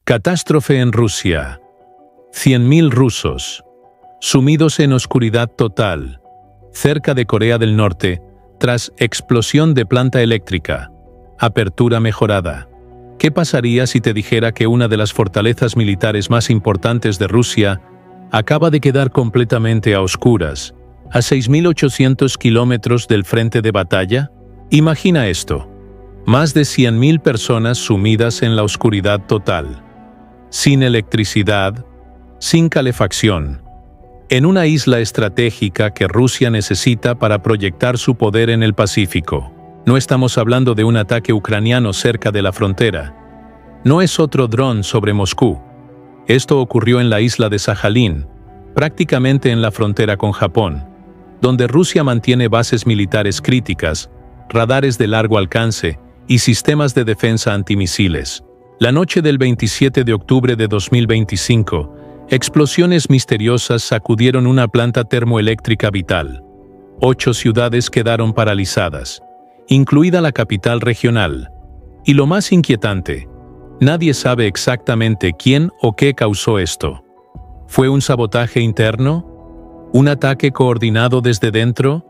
Catástrofe en Rusia. 100.000 rusos, sumidos en oscuridad total, cerca de Corea del Norte, tras explosión de planta eléctrica. Apertura mejorada. ¿Qué pasaría si te dijera que una de las fortalezas militares más importantes de Rusia acaba de quedar completamente a oscuras, a 6.800 kilómetros del frente de batalla? Imagina esto. Más de 100.000 personas sumidas en la oscuridad total, sin electricidad, sin calefacción, en una isla estratégica que Rusia necesita para proyectar su poder en el Pacífico. No estamos hablando de un ataque ucraniano cerca de la frontera. No es otro dron sobre Moscú. Esto ocurrió en la isla de Sajalín, prácticamente en la frontera con Japón, donde Rusia mantiene bases militares críticas, radares de largo alcance y sistemas de defensa antimisiles. La noche del 27 de octubre de 2025, explosiones misteriosas sacudieron una planta termoeléctrica vital. 8 ciudades quedaron paralizadas, incluida la capital regional. Y lo más inquietante, nadie sabe exactamente quién o qué causó esto. ¿Fue un sabotaje interno? ¿Un ataque coordinado desde dentro?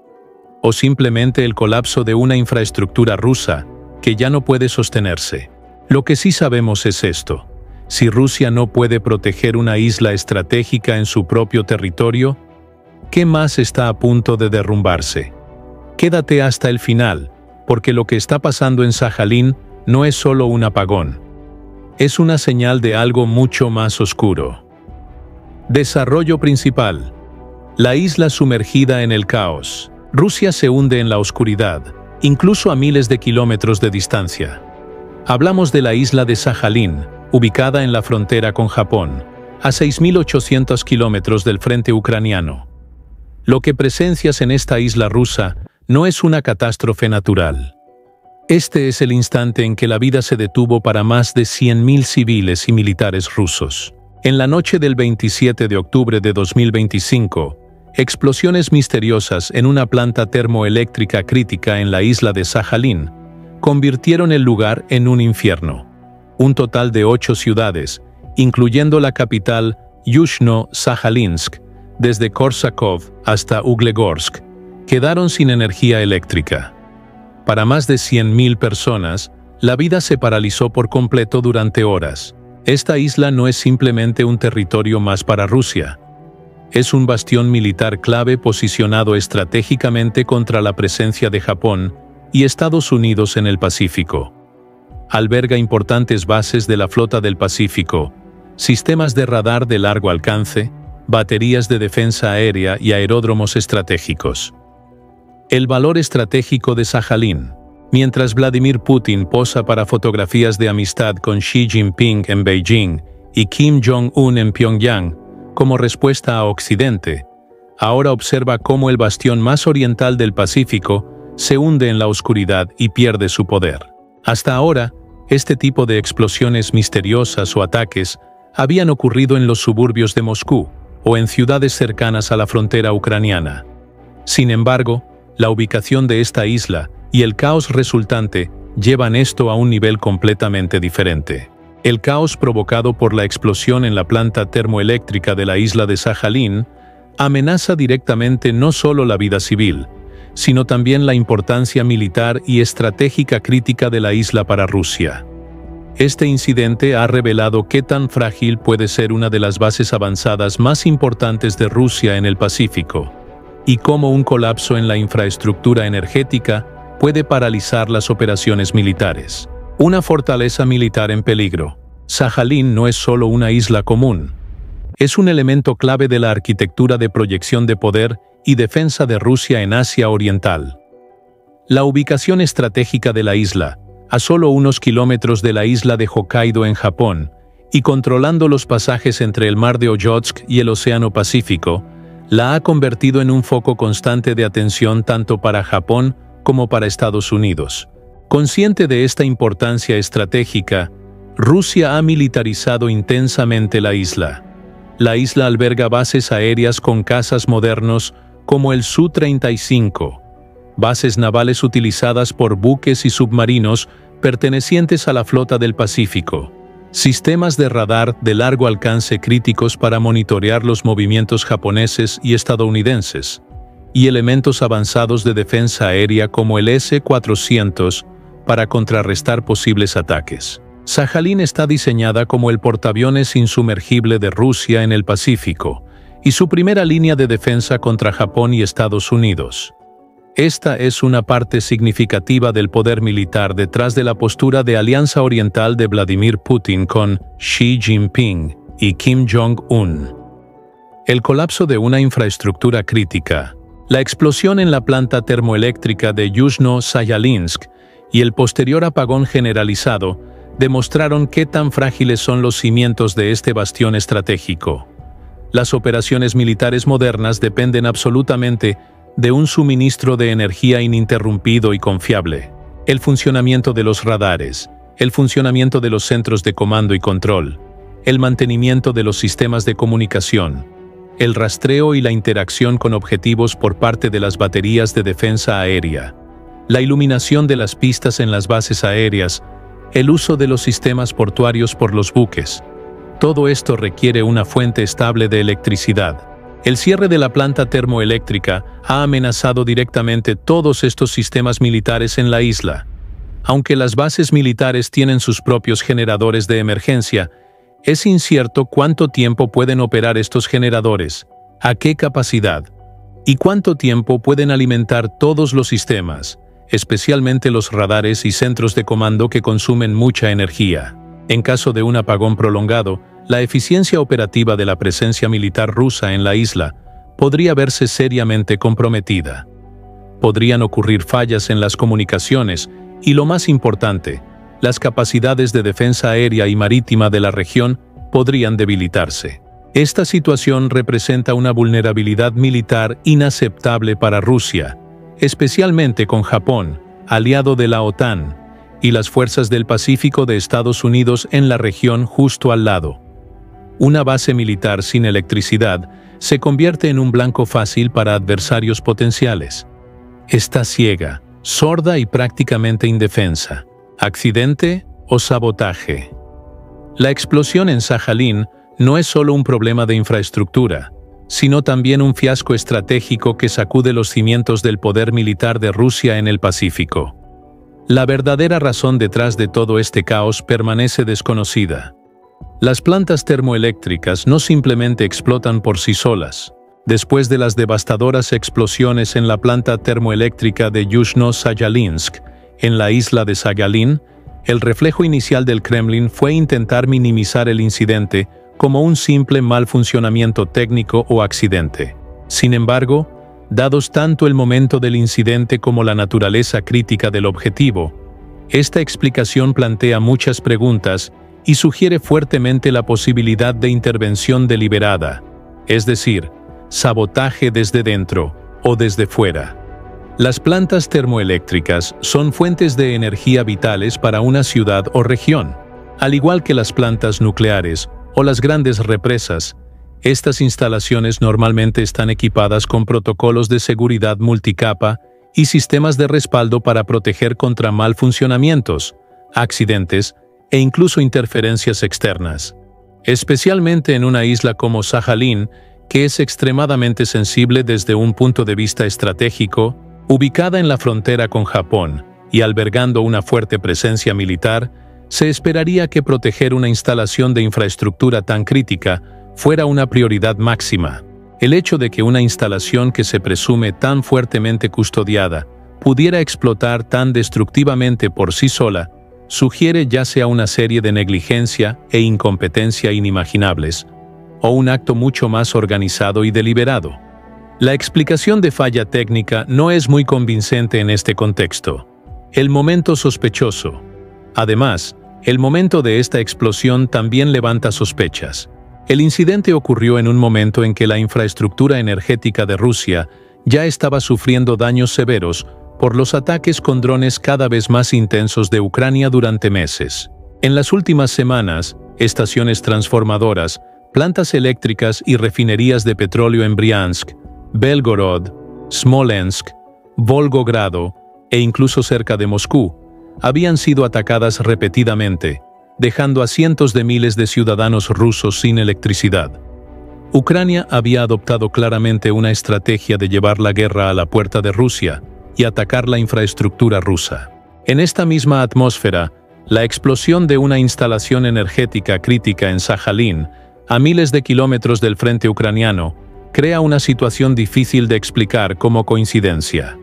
¿O simplemente el colapso de una infraestructura rusa que ya no puede sostenerse? Lo que sí sabemos es esto. Si Rusia no puede proteger una isla estratégica en su propio territorio, ¿qué más está a punto de derrumbarse? Quédate hasta el final, porque lo que está pasando en Sajalín no es solo un apagón. Es una señal de algo mucho más oscuro. Desarrollo principal. La isla sumergida en el caos. Rusia se hunde en la oscuridad, incluso a miles de kilómetros de distancia. Hablamos de la isla de Sajalín, ubicada en la frontera con Japón, a 6.800 kilómetros del frente ucraniano. Lo que presencias en esta isla rusa no es una catástrofe natural. Este es el instante en que la vida se detuvo para más de 100.000 civiles y militares rusos. En la noche del 27 de octubre de 2025, explosiones misteriosas en una planta termoeléctrica crítica en la isla de Sajalín convirtieron el lugar en un infierno. Un total de 8 ciudades, incluyendo la capital Yuzhno-Sajalinsk, desde Korsakov hasta Uglegorsk, quedaron sin energía eléctrica. Para más de 100.000 personas, la vida se paralizó por completo durante horas. Esta isla no es simplemente un territorio más para Rusia. Es un bastión militar clave posicionado estratégicamente contra la presencia de Japón y Estados Unidos en el Pacífico. Alberga importantes bases de la flota del Pacífico, sistemas de radar de largo alcance, baterías de defensa aérea y aeródromos estratégicos. El valor estratégico de Sajalín. Mientras Vladimir Putin posa para fotografías de amistad con Xi Jinping en Beijing y Kim Jong-un en Pyongyang, como respuesta a Occidente, ahora observa cómo el bastión más oriental del Pacífico se hunde en la oscuridad y pierde su poder. Hasta ahora, este tipo de explosiones misteriosas o ataques habían ocurrido en los suburbios de Moscú o en ciudades cercanas a la frontera ucraniana. Sin embargo, la ubicación de esta isla y el caos resultante llevan esto a un nivel completamente diferente. El caos provocado por la explosión en la planta termoeléctrica de la isla de Sajalín amenaza directamente no solo la vida civil, sino también la importancia militar y estratégica crítica de la isla para Rusia. Este incidente ha revelado qué tan frágil puede ser una de las bases avanzadas más importantes de Rusia en el Pacífico, y cómo un colapso en la infraestructura energética puede paralizar las operaciones militares. Una fortaleza militar en peligro. Sajalín no es solo una isla común. Es un elemento clave de la arquitectura de proyección de poder y defensa de Rusia en Asia Oriental. La ubicación estratégica de la isla, a solo unos kilómetros de la isla de Hokkaido en Japón, y controlando los pasajes entre el mar de Ojotsk y el Océano Pacífico, la ha convertido en un foco constante de atención tanto para Japón como para Estados Unidos. Consciente de esta importancia estratégica, Rusia ha militarizado intensamente la isla. La isla alberga bases aéreas con cazas modernos como el Su-35, bases navales utilizadas por buques y submarinos pertenecientes a la flota del Pacífico, sistemas de radar de largo alcance críticos para monitorear los movimientos japoneses y estadounidenses, y elementos avanzados de defensa aérea como el S-400 para contrarrestar posibles ataques. Sajalín está diseñada como el portaaviones insumergible de Rusia en el Pacífico y su primera línea de defensa contra Japón y Estados Unidos. Esta es una parte significativa del poder militar detrás de la postura de alianza oriental de Vladimir Putin con Xi Jinping y Kim Jong-un. El colapso de una infraestructura crítica, la explosión en la planta termoeléctrica de Yuzhno-Sayalinsk y el posterior apagón generalizado demostraron qué tan frágiles son los cimientos de este bastión estratégico. Las operaciones militares modernas dependen absolutamente de un suministro de energía ininterrumpido y confiable. El funcionamiento de los radares, el funcionamiento de los centros de comando y control, el mantenimiento de los sistemas de comunicación, el rastreo y la interacción con objetivos por parte de las baterías de defensa aérea, la iluminación de las pistas en las bases aéreas, el uso de los sistemas portuarios por los buques. Todo esto requiere una fuente estable de electricidad. El cierre de la planta termoeléctrica ha amenazado directamente todos estos sistemas militares en la isla. Aunque las bases militares tienen sus propios generadores de emergencia, es incierto cuánto tiempo pueden operar estos generadores, a qué capacidad, y cuánto tiempo pueden alimentar todos los sistemas, especialmente los radares y centros de comando que consumen mucha energía. En caso de un apagón prolongado, la eficiencia operativa de la presencia militar rusa en la isla podría verse seriamente comprometida. Podrían ocurrir fallas en las comunicaciones y, lo más importante, las capacidades de defensa aérea y marítima de la región podrían debilitarse. Esta situación representa una vulnerabilidad militar inaceptable para Rusia, especialmente con Japón, aliado de la OTAN, y las fuerzas del Pacífico de Estados Unidos en la región justo al lado. Una base militar sin electricidad se convierte en un blanco fácil para adversarios potenciales. Está ciega, sorda y prácticamente indefensa. ¿Accidente o sabotaje? La explosión en Sajalín no es solo un problema de infraestructura, sino también un fiasco estratégico que sacude los cimientos del poder militar de Rusia en el Pacífico. La verdadera razón detrás de todo este caos permanece desconocida. Las plantas termoeléctricas no simplemente explotan por sí solas. Después de las devastadoras explosiones en la planta termoeléctrica de Yuzhno-Sayalinsk, en la isla de Sajalín, el reflejo inicial del Kremlin fue intentar minimizar el incidente como un simple mal funcionamiento técnico o accidente. Sin embargo, dados tanto el momento del incidente como la naturaleza crítica del objetivo, esta explicación plantea muchas preguntas y sugiere fuertemente la posibilidad de intervención deliberada, es decir, sabotaje desde dentro o desde fuera. Las plantas termoeléctricas son fuentes de energía vitales para una ciudad o región. Al igual que las plantas nucleares o las grandes represas, estas instalaciones normalmente están equipadas con protocolos de seguridad multicapa y sistemas de respaldo para proteger contra mal funcionamientos, accidentes e incluso interferencias externas. Especialmente en una isla como Sajalín, que es extremadamente sensible desde un punto de vista estratégico, ubicada en la frontera con Japón y albergando una fuerte presencia militar, se esperaría que proteger una instalación de infraestructura tan crítica fuera una prioridad máxima. El hecho de que una instalación que se presume tan fuertemente custodiada pudiera explotar tan destructivamente por sí sola sugiere ya sea una serie de negligencia e incompetencia inimaginables, o un acto mucho más organizado y deliberado. La explicación de falla técnica no es muy convincente en este contexto. El momento sospechoso. Además, el momento de esta explosión también levanta sospechas. El incidente ocurrió en un momento en que la infraestructura energética de Rusia ya estaba sufriendo daños severos por los ataques con drones cada vez más intensos de Ucrania durante meses. En las últimas semanas, estaciones transformadoras, plantas eléctricas y refinerías de petróleo en Briansk, Belgorod, Smolensk, Volgogrado e incluso cerca de Moscú habían sido atacadas repetidamente, dejando a cientos de miles de ciudadanos rusos sin electricidad. Ucrania había adoptado claramente una estrategia de llevar la guerra a la puerta de Rusia y atacar la infraestructura rusa. En esta misma atmósfera, la explosión de una instalación energética crítica en Sajalín, a miles de kilómetros del frente ucraniano, crea una situación difícil de explicar como coincidencia.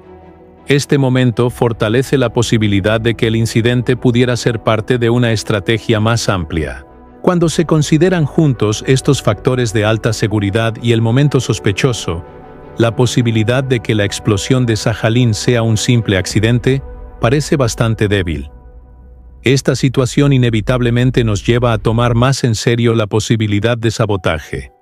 Este momento fortalece la posibilidad de que el incidente pudiera ser parte de una estrategia más amplia. Cuando se consideran juntos estos factores de alta seguridad y el momento sospechoso, la posibilidad de que la explosión de Sajalín sea un simple accidente parece bastante débil. Esta situación inevitablemente nos lleva a tomar más en serio la posibilidad de sabotaje.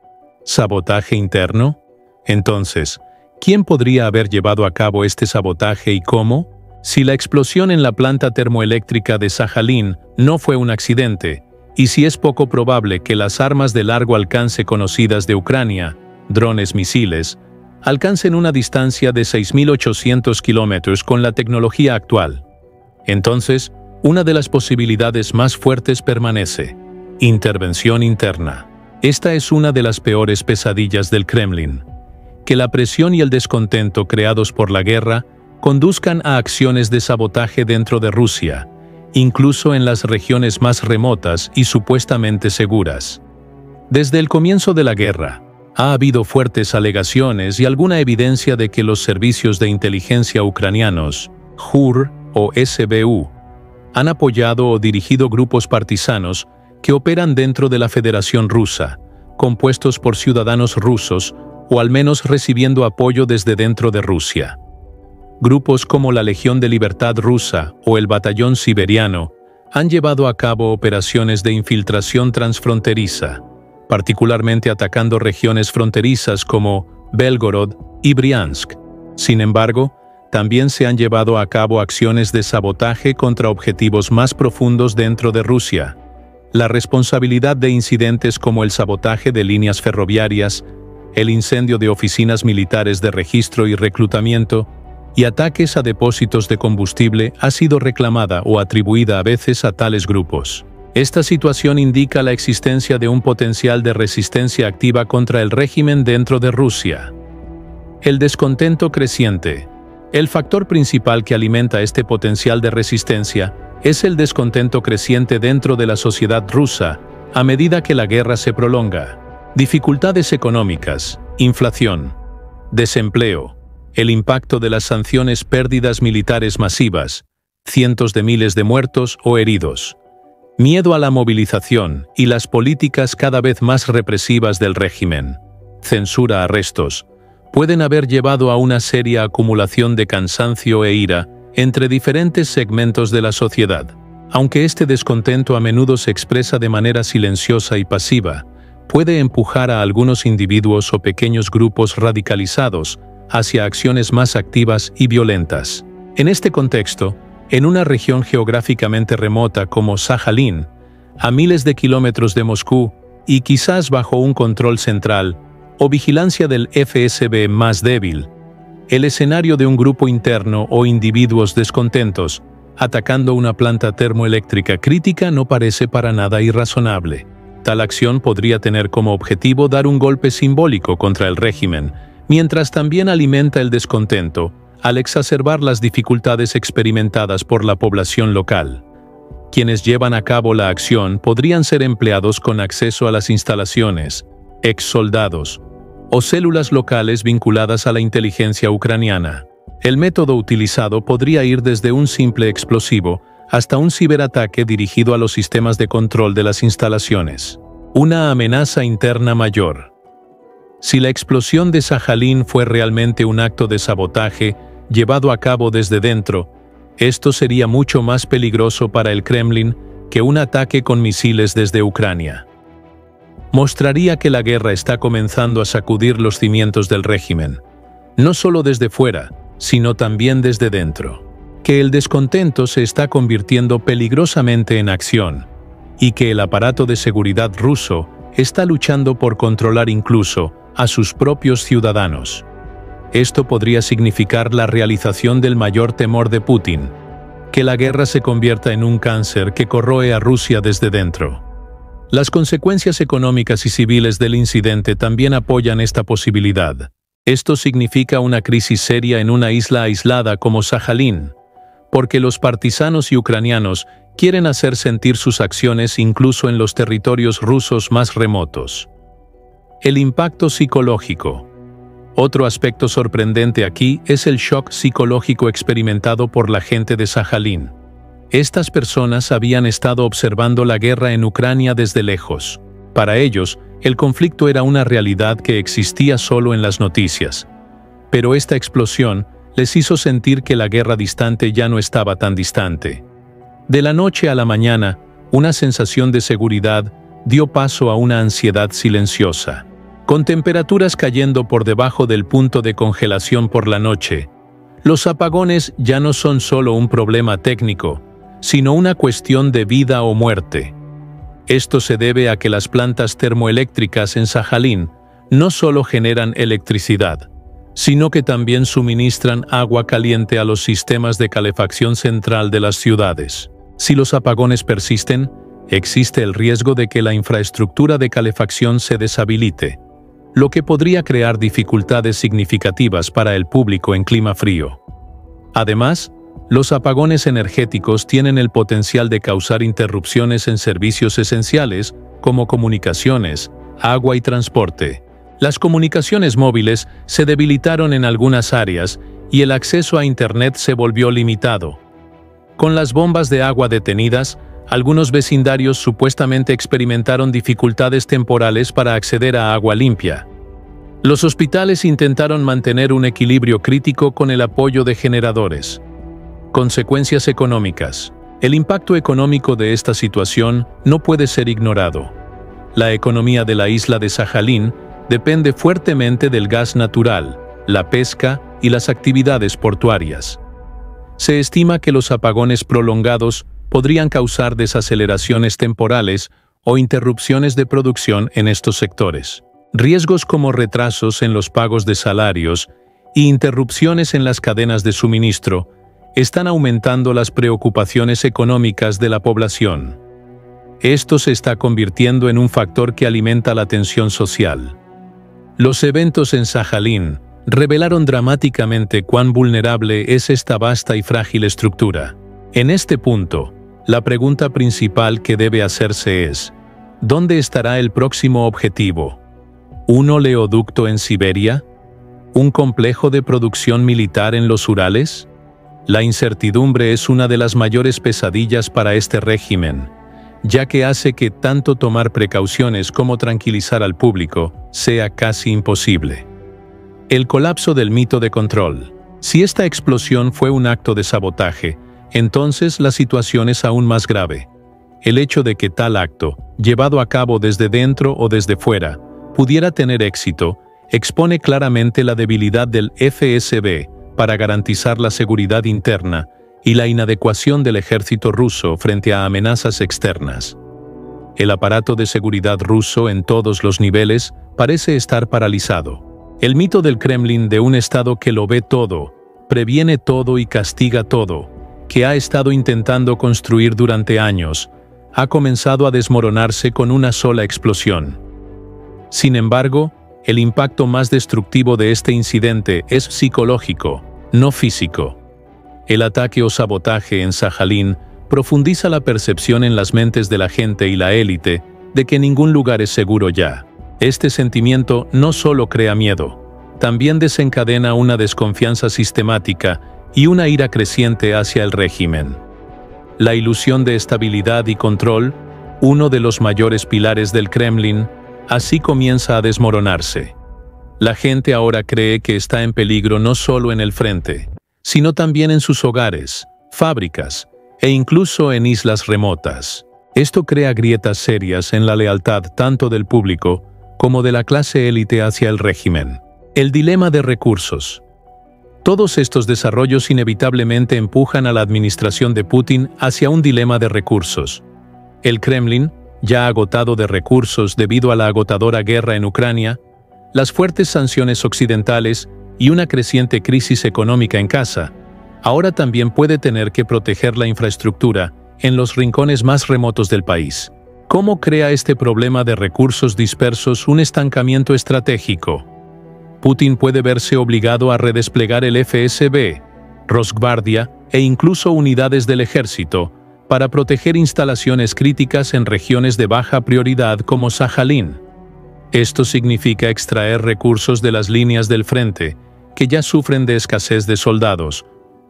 ¿Sabotaje interno? Entonces, ¿quién podría haber llevado a cabo este sabotaje y cómo? Si la explosión en la planta termoeléctrica de Sajalín no fue un accidente, y si es poco probable que las armas de largo alcance conocidas de Ucrania, drones misiles, alcancen una distancia de 6.800 kilómetros con la tecnología actual, entonces, una de las posibilidades más fuertes permanece: intervención interna. Esta es una de las peores pesadillas del Kremlin. Que la presión y el descontento creados por la guerra conduzcan a acciones de sabotaje dentro de Rusia, incluso en las regiones más remotas y supuestamente seguras. Desde el comienzo de la guerra, ha habido fuertes alegaciones y alguna evidencia de que los servicios de inteligencia ucranianos, GUR o SBU, han apoyado o dirigido grupos partisanos que operan dentro de la Federación Rusa, compuestos por ciudadanos rusos o al menos recibiendo apoyo desde dentro de Rusia. Grupos como la Legión de Libertad Rusa o el Batallón Siberiano han llevado a cabo operaciones de infiltración transfronteriza, particularmente atacando regiones fronterizas como Belgorod y Briansk. Sin embargo, también se han llevado a cabo acciones de sabotaje contra objetivos más profundos dentro de Rusia. La responsabilidad de incidentes como el sabotaje de líneas ferroviarias, el incendio de oficinas militares de registro y reclutamiento, y ataques a depósitos de combustible ha sido reclamada o atribuida a veces a tales grupos. Esta situación indica la existencia de un potencial de resistencia activa contra el régimen dentro de Rusia. El descontento creciente. El factor principal que alimenta este potencial de resistencia es el descontento creciente dentro de la sociedad rusa a medida que la guerra se prolonga. Dificultades económicas, inflación, desempleo, el impacto de las sanciones, pérdidas militares masivas, cientos de miles de muertos o heridos, miedo a la movilización y las políticas cada vez más represivas del régimen, censura, arrestos, pueden haber llevado a una seria acumulación de cansancio e ira entre diferentes segmentos de la sociedad. Aunque este descontento a menudo se expresa de manera silenciosa y pasiva, puede empujar a algunos individuos o pequeños grupos radicalizados hacia acciones más activas y violentas. En este contexto, en una región geográficamente remota como Sajalín, a miles de kilómetros de Moscú y quizás bajo un control central o vigilancia del FSB más débil, el escenario de un grupo interno o individuos descontentos atacando una planta termoeléctrica crítica no parece para nada irrazonable. Tal acción podría tener como objetivo dar un golpe simbólico contra el régimen, mientras también alimenta el descontento al exacerbar las dificultades experimentadas por la población local. Quienes llevan a cabo la acción podrían ser empleados con acceso a las instalaciones, ex-soldados o células locales vinculadas a la inteligencia ucraniana. El método utilizado podría ir desde un simple explosivo hasta un ciberataque dirigido a los sistemas de control de las instalaciones. Una amenaza interna mayor. Si la explosión de Sajalín fue realmente un acto de sabotaje llevado a cabo desde dentro, esto sería mucho más peligroso para el Kremlin que un ataque con misiles desde Ucrania. Mostraría que la guerra está comenzando a sacudir los cimientos del régimen, no solo desde fuera, sino también desde dentro. Que el descontento se está convirtiendo peligrosamente en acción, y que el aparato de seguridad ruso está luchando por controlar incluso a sus propios ciudadanos. Esto podría significar la realización del mayor temor de Putin, que la guerra se convierta en un cáncer que corroe a Rusia desde dentro. Las consecuencias económicas y civiles del incidente también apoyan esta posibilidad. Esto significa una crisis seria en una isla aislada como Sajalín, porque los partisanos y ucranianos quieren hacer sentir sus acciones incluso en los territorios rusos más remotos. El impacto psicológico. Otro aspecto sorprendente aquí es el shock psicológico experimentado por la gente de Sajalín. Estas personas habían estado observando la guerra en Ucrania desde lejos. Para ellos, el conflicto era una realidad que existía solo en las noticias. Pero esta explosión les hizo sentir que la guerra distante ya no estaba tan distante. De la noche a la mañana, una sensación de seguridad dio paso a una ansiedad silenciosa. Con temperaturas cayendo por debajo del punto de congelación por la noche, los apagones ya no son solo un problema técnico, sino una cuestión de vida o muerte. Esto se debe a que las plantas termoeléctricas en Sajalín no solo generan electricidad, sino que también suministran agua caliente a los sistemas de calefacción central de las ciudades. Si los apagones persisten, existe el riesgo de que la infraestructura de calefacción se deshabilite, lo que podría crear dificultades significativas para el público en clima frío. Además, los apagones energéticos tienen el potencial de causar interrupciones en servicios esenciales como comunicaciones, agua y transporte. Las comunicaciones móviles se debilitaron en algunas áreas y el acceso a Internet se volvió limitado. Con las bombas de agua detenidas, algunos vecindarios supuestamente experimentaron dificultades temporales para acceder a agua limpia. Los hospitales intentaron mantener un equilibrio crítico con el apoyo de generadores. Consecuencias económicas. El impacto económico de esta situación no puede ser ignorado. La economía de la isla de Sajalín depende fuertemente del gas natural, la pesca y las actividades portuarias. Se estima que los apagones prolongados podrían causar desaceleraciones temporales o interrupciones de producción en estos sectores. Riesgos como retrasos en los pagos de salarios y interrupciones en las cadenas de suministro están aumentando las preocupaciones económicas de la población. Esto se está convirtiendo en un factor que alimenta la tensión social. Los eventos en Sajalín revelaron dramáticamente cuán vulnerable es esta vasta y frágil estructura. En este punto, la pregunta principal que debe hacerse es: ¿dónde estará el próximo objetivo? ¿Un oleoducto en Siberia? ¿Un complejo de producción militar en los Urales? La incertidumbre es una de las mayores pesadillas para este régimen, ya que hace que tanto tomar precauciones como tranquilizar al público sea casi imposible. El colapso del mito de control. Si esta explosión fue un acto de sabotaje, entonces la situación es aún más grave. El hecho de que tal acto, llevado a cabo desde dentro o desde fuera, pudiera tener éxito, expone claramente la debilidad del FSB para garantizar la seguridad interna y la inadecuación del ejército ruso frente a amenazas externas. El aparato de seguridad ruso en todos los niveles parece estar paralizado. El mito del Kremlin de un Estado que lo ve todo, previene todo y castiga todo, que ha estado intentando construir durante años, ha comenzado a desmoronarse con una sola explosión. Sin embargo, el impacto más destructivo de este incidente es psicológico, no físico. El ataque o sabotaje en Sajalín profundiza la percepción en las mentes de la gente y la élite de que ningún lugar es seguro ya. Este sentimiento no solo crea miedo, también desencadena una desconfianza sistemática y una ira creciente hacia el régimen. La ilusión de estabilidad y control, uno de los mayores pilares del Kremlin, así comienza a desmoronarse. La gente ahora cree que está en peligro no solo en el frente, sino también en sus hogares, fábricas e incluso en islas remotas. Esto crea grietas serias en la lealtad tanto del público como de la clase élite hacia el régimen. El dilema de recursos. Todos estos desarrollos inevitablemente empujan a la administración de Putin hacia un dilema de recursos. El Kremlin, ya agotado de recursos debido a la agotadora guerra en Ucrania, las fuertes sanciones occidentales y una creciente crisis económica en casa, ahora también puede tener que proteger la infraestructura en los rincones más remotos del país. ¿Cómo crea este problema de recursos dispersos un estancamiento estratégico? Putin puede verse obligado a redesplegar el FSB, Rosgvardia e incluso unidades del ejército para proteger instalaciones críticas en regiones de baja prioridad como Sajalín. Esto significa extraer recursos de las líneas del frente, que ya sufren de escasez de soldados,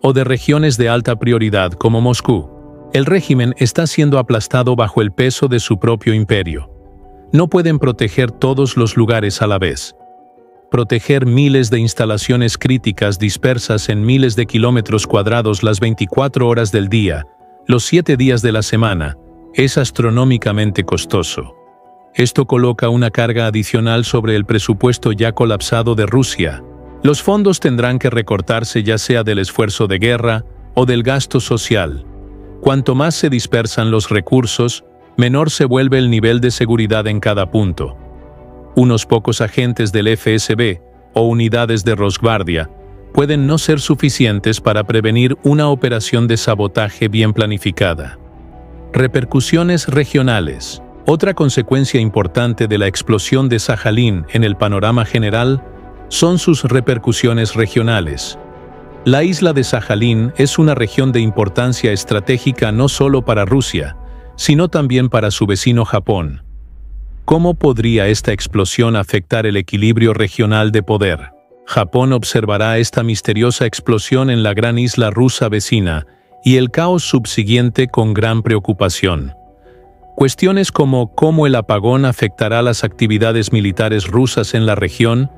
o de regiones de alta prioridad como Moscú. El régimen está siendo aplastado bajo el peso de su propio imperio. No pueden proteger todos los lugares a la vez. Proteger miles de instalaciones críticas dispersas en miles de kilómetros cuadrados las 24 horas del día, los 7 días de la semana, es astronómicamente costoso. Esto coloca una carga adicional sobre el presupuesto ya colapsado de Rusia. Los fondos tendrán que recortarse ya sea del esfuerzo de guerra o del gasto social. Cuanto más se dispersan los recursos, menor se vuelve el nivel de seguridad en cada punto. Unos pocos agentes del FSB o unidades de Rosgvardia pueden no ser suficientes para prevenir una operación de sabotaje bien planificada. Repercusiones regionales. Otra consecuencia importante de la explosión de Sajalín en el panorama general son sus repercusiones regionales. La isla de Sajalín es una región de importancia estratégica no solo para Rusia, sino también para su vecino Japón. ¿Cómo podría esta explosión afectar el equilibrio regional de poder? Japón observará esta misteriosa explosión en la gran isla rusa vecina y el caos subsiguiente con gran preocupación. Cuestiones como cómo el apagón afectará las actividades militares rusas en la región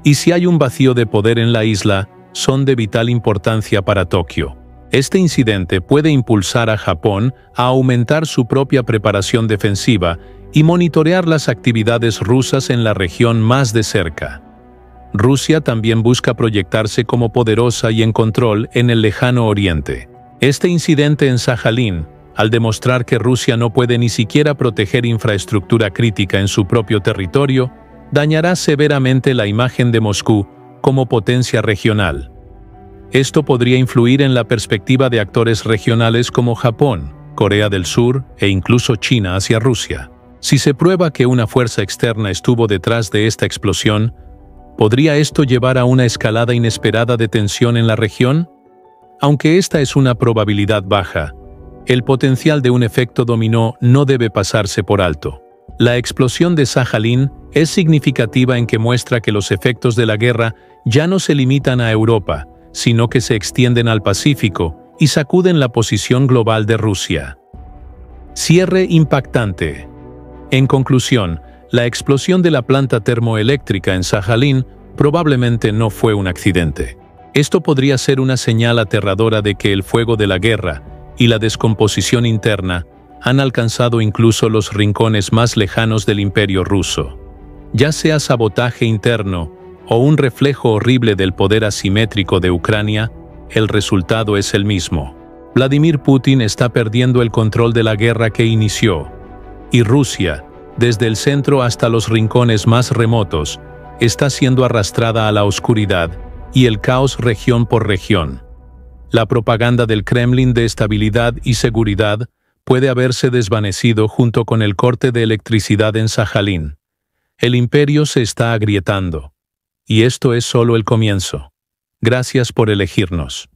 y si hay un vacío de poder en la isla son de vital importancia para Tokio. Este incidente puede impulsar a Japón a aumentar su propia preparación defensiva y monitorear las actividades rusas en la región más de cerca. Rusia también busca proyectarse como poderosa y en control en el lejano oriente. Este incidente en Sajalín, al demostrar que Rusia no puede ni siquiera proteger infraestructura crítica en su propio territorio, dañará severamente la imagen de Moscú como potencia regional. Esto podría influir en la perspectiva de actores regionales como Japón, Corea del Sur e incluso China hacia Rusia. Si se prueba que una fuerza externa estuvo detrás de esta explosión, ¿podría esto llevar a una escalada inesperada de tensión en la región? Aunque esta es una probabilidad baja, el potencial de un efecto dominó no debe pasarse por alto. La explosión de Sajalín es significativa en que muestra que los efectos de la guerra ya no se limitan a Europa, sino que se extienden al Pacífico y sacuden la posición global de Rusia. Cierre impactante. En conclusión, la explosión de la planta termoeléctrica en Sajalín probablemente no fue un accidente. Esto podría ser una señal aterradora de que el fuego de la guerra y la descomposición interna han alcanzado incluso los rincones más lejanos del imperio ruso. Ya sea sabotaje interno o un reflejo horrible del poder asimétrico de Ucrania, el resultado es el mismo. Vladimir Putin está perdiendo el control de la guerra que inició, y Rusia, desde el centro hasta los rincones más remotos, está siendo arrastrada a la oscuridad y el caos región por región. La propaganda del Kremlin de estabilidad y seguridad puede haberse desvanecido junto con el corte de electricidad en Sajalín. El imperio se está agrietando. Y esto es solo el comienzo. Gracias por elegirnos.